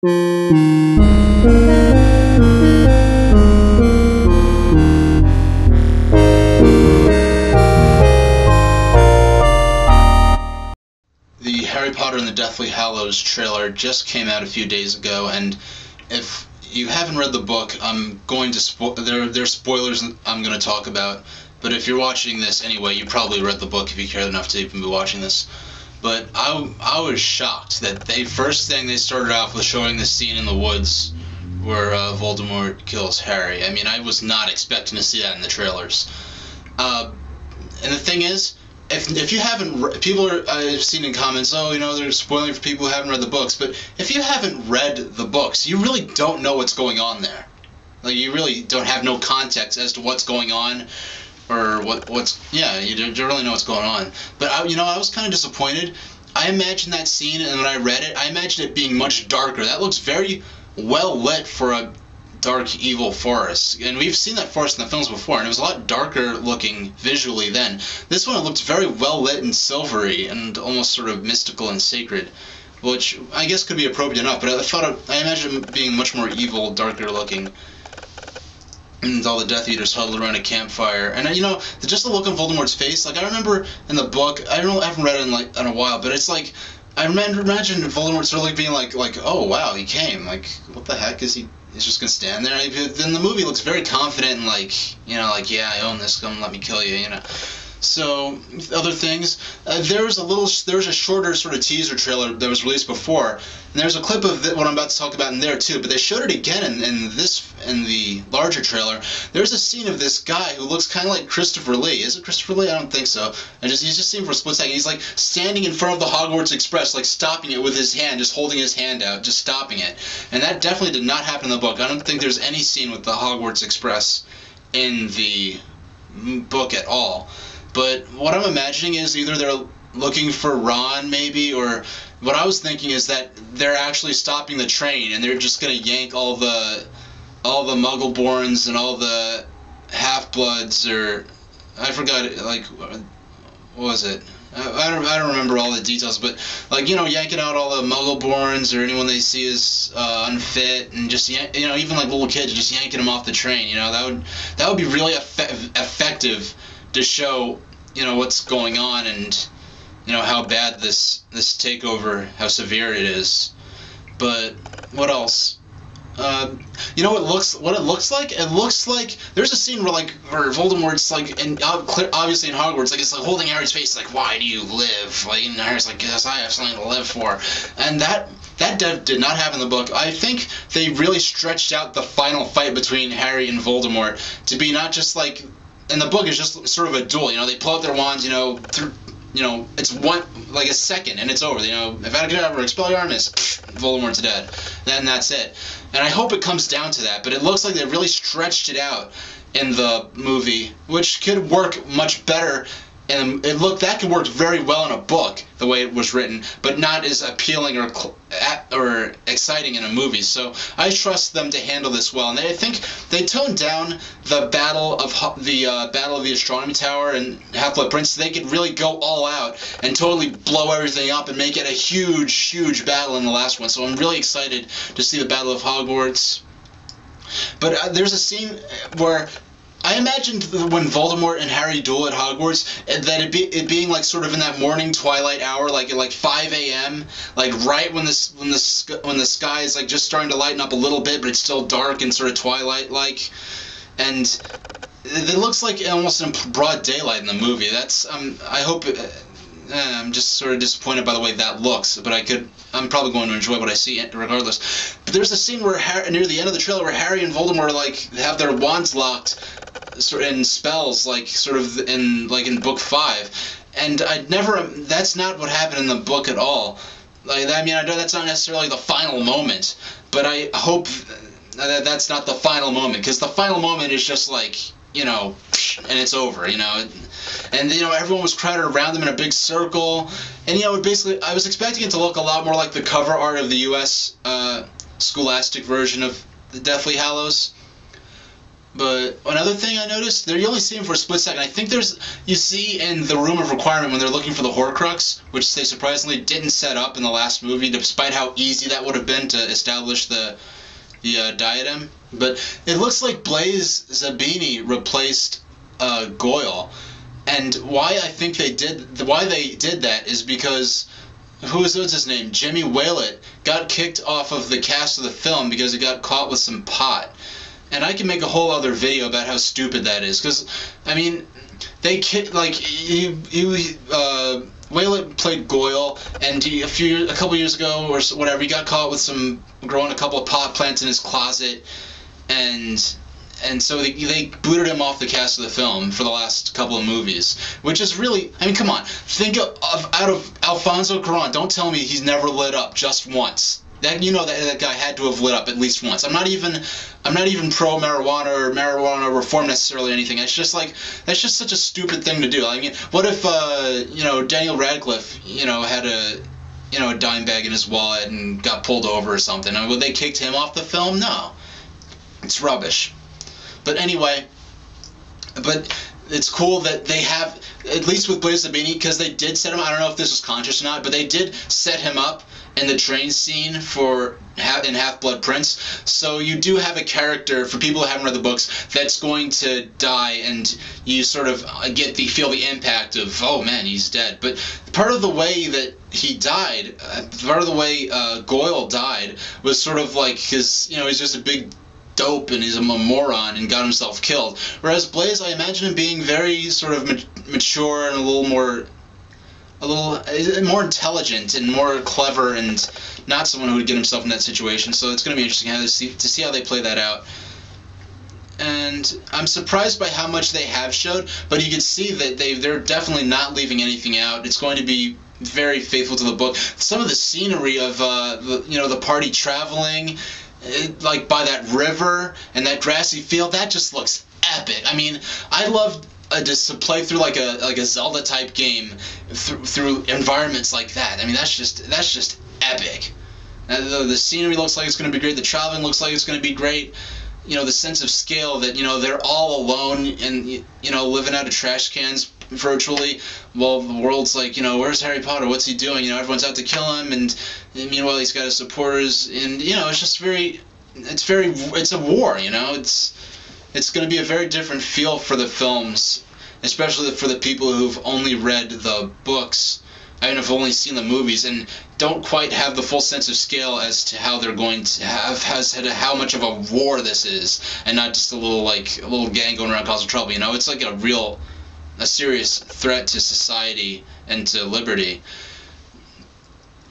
The Harry Potter and the Deathly Hallows trailer just came out a few days ago, and if you haven't read the book, I'm going to there's spoilers I'm going to talk about, but if you're watching this anyway, you probably read the book if you cared enough to even be watching this. But I was shocked that first thing they started off with showing the scene in the woods where Voldemort kills Harry. I mean, I was not expecting to see that in the trailers. And the thing is, if you haven't, I've seen in comments, oh, you know, they're spoiling for people who haven't read the books, but if you haven't read the books, you really don't know what's going on there. Like, you really don't have no context as to what's going on, or you don't really know what's going on. But, I was kind of disappointed. I imagined that scene, and when I read it, I imagined it being much darker. That looks very well lit for a dark, evil forest, and we've seen that forest in the films before, and it was a lot darker looking visually then. This one, it looked very well lit and silvery and almost sort of mystical and sacred, which I guess could be appropriate enough, but I imagined it being much more evil, darker looking, and all the Death Eaters huddled around a campfire. And just the look on Voldemort's face, like, I remember in the book, I haven't read it in a while, but it's like, I imagine Voldemort sort of like being like, oh wow, he came, like, what the heck is he? He's just gonna stand there. Then the movie looks very confident and like, yeah, I own this. Come, let me kill you. So other things, there was a shorter sort of teaser trailer that was released before, and there's a clip of what I'm about to talk about in there too. But they showed it again in the larger trailer. There's a scene of this guy who looks kind of like Christopher Lee. Is it Christopher Lee? I don't think so. He's just seen for a split second. He's like standing in front of the Hogwarts Express, like stopping it with his hand, just holding his hand out, just stopping it. And that definitely did not happen in the book. I don't think there's any scene with the Hogwarts Express in the book at all. But what I'm imagining is either they're looking for Ron, maybe, or what I was thinking is that they're actually stopping the train and they're just gonna yank all the Muggleborns and all the Half-Bloods, or I forgot, like, what was it? I don't remember all the details, but like, yanking out all the Muggleborns or anyone they see as unfit, and just even like little kids, just yanking them off the train. That would be really effective to show what's going on, and how bad this takeover, how severe it is. But what else? What it looks like? It looks like there's a scene where Voldemort's like, obviously in Hogwarts, like, it's like holding Harry's face, like, why do you live? Like, and Harry's like, yes, I have something to live for. And that did not happen in the book. I think they really stretched out the final fight between Harry and Voldemort to be not just like, in the book, it's just sort of a duel. They pull out their wands, it's like a second, and it's over. Avada-Kedavra, Expelliarmus, Voldemort's dead. Then that's it. And I hope it comes down to that, but it looks like they really stretched it out in the movie, which could work much better. And that could work very well in a book, the way it was written, but not as appealing or exciting in a movie. So I trust them to handle this well. And I think they toned down the battle of the Astronomy Tower and Half-Blood Prince. They could really go all out and totally blow everything up and make it a huge, huge battle in the last one. So I'm really excited to see the Battle of Hogwarts. But there's a scene where I imagined when Voldemort and Harry duel at Hogwarts, that it being like sort of in that morning twilight hour, like at like 5 a.m., like right when the sky is like just starting to lighten up a little bit, but it's still dark and sort of twilight-like, and it looks like almost in broad daylight in the movie. That's I hope. I'm just sort of disappointed by the way that looks, but I'm probably going to enjoy what I see regardless. But there's a scene where near the end of the trailer where Harry and Voldemort have their wands locked, in spells, sort of in book 5, and that's not what happened in the book at all. I know that's not necessarily the final moment, but I hope that that's not the final moment, because the final moment is just and it's over, and everyone was crowded around them in a big circle, and basically I was expecting it to look a lot more like the cover art of the U.S. Scholastic version of the Deathly Hallows, But another thing I noticed, you only see him for a split second. I think you see in the Room of Requirement when they're looking for the Horcrux, which they surprisingly didn't set up in the last movie, despite how easy that would have been to establish the diadem. But it looks like Blaze Zabini replaced Goyle, and why they did that is because what's his name? Jimmy Whalett got kicked off of the cast of the film because he got caught with some pot. And I can make a whole other video about how stupid that is, because I mean, Whalett played Goyle, and a couple years ago or whatever, he got caught with growing a couple of pot plants in his closet, and so they booted him off the cast of the film for the last couple of movies, which is really, I mean, come on, think out of Alfonso Cuarón, don't tell me he's never lit up just once. That guy had to have lit up at least once. I'm not even pro marijuana or marijuana reform necessarily or anything. It's just like, that's just such a stupid thing to do. I mean, what if Daniel Radcliffe had a dime bag in his wallet and got pulled over or something? I mean, would they kicked him off the film? No, it's rubbish. But anyway, it's cool that they have, at least with Blaze Zabini, because they did set him. I don't know if this was conscious or not, but they did set him up in the train scene in Half-Blood Prince. So you do have a character, for people who haven't read the books, that's going to die, and you sort of feel the impact of, oh man, he's dead. But part of the way that he died, part of the way Goyle died, was sort of like he's just a big dope and he's a moron and got himself killed. Whereas Blaze, I imagine him being very sort of mature and a little more intelligent and more clever, and not someone who would get himself in that situation. So it's going to be interesting to see how they play that out. And I'm surprised by how much they have showed, but you can see that they're definitely not leaving anything out. It's going to be very faithful to the book. Some of the scenery of the party traveling, like by that river and that grassy field, that just looks epic. I mean, I love just to play through like a Zelda type game through environments like that. I mean, that's just epic. The scenery looks like it's going to be great. The traveling looks like it's going to be great. The sense of scale that they're all alone and living out of trash cans virtually, while the world's like, where's Harry Potter? What's he doing? Everyone's out to kill him, and meanwhile he's got his supporters, and it's just it's a war. It's going to be a very different feel for the films, especially for the people who've only read the books and have only seen the movies and don't quite have the full sense of scale as to how they're going to how much of a war this is, and not just a little gang going around causing trouble. It's like a serious threat to society and to liberty.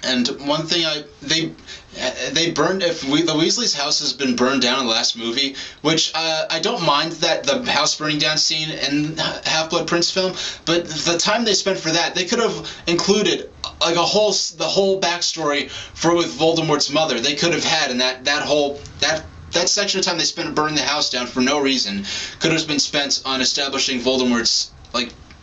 And one thing they burned, the Weasley's house has been burned down in the last movie, which I don't mind that the house burning down scene in Half-Blood Prince film, but the time they spent for that, they could have included like the whole backstory with Voldemort's mother. They could have had, and that section of time they spent burning the house down for no reason could have been spent on establishing Voldemort's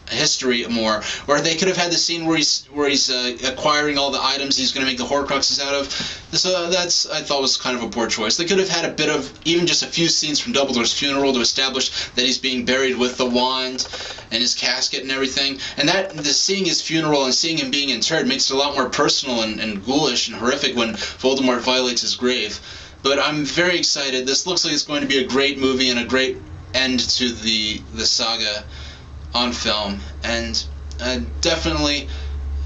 history more, or they could have had the scene where he's acquiring all the items he's going to make the Horcruxes out of. So I thought was kind of a poor choice. They could have had a bit of, even just a few scenes from Dumbledore's funeral to establish that he's being buried with the wand and his casket and everything, and seeing his funeral and seeing him being interred makes it a lot more personal and ghoulish and horrific when Voldemort violates his grave. But I'm very excited. This looks like it's going to be a great movie and a great end to the saga on film, and definitely,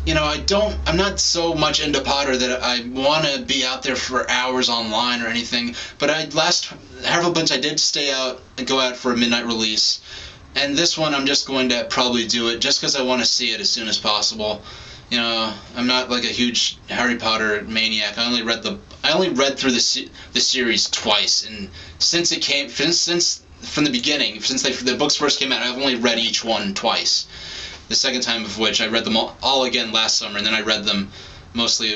I'm not so much into Potter that I want to be out there for hours online or anything, but Half-Blood Prince I did stay out and go out for a midnight release, and this one I'm just going to probably do it just because I want to see it as soon as possible. I'm not like a huge Harry Potter maniac. I only read through the series twice, and since from the beginning, since the books first came out, I've only read each one twice. The second time of which I read them all again last summer, and then I read them mostly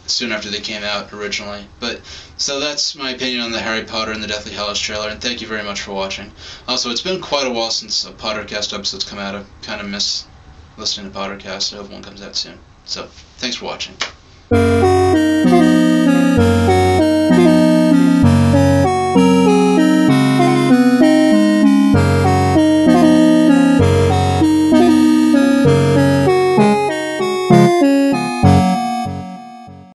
soon after they came out originally. But so that's my opinion on the Harry Potter and the Deathly Hallows trailer, and thank you very much for watching. Also, it's been quite a while since a Pottercast episode's come out. I kind of miss listening to Pottercast. I hope one comes out soon. So, thanks for watching.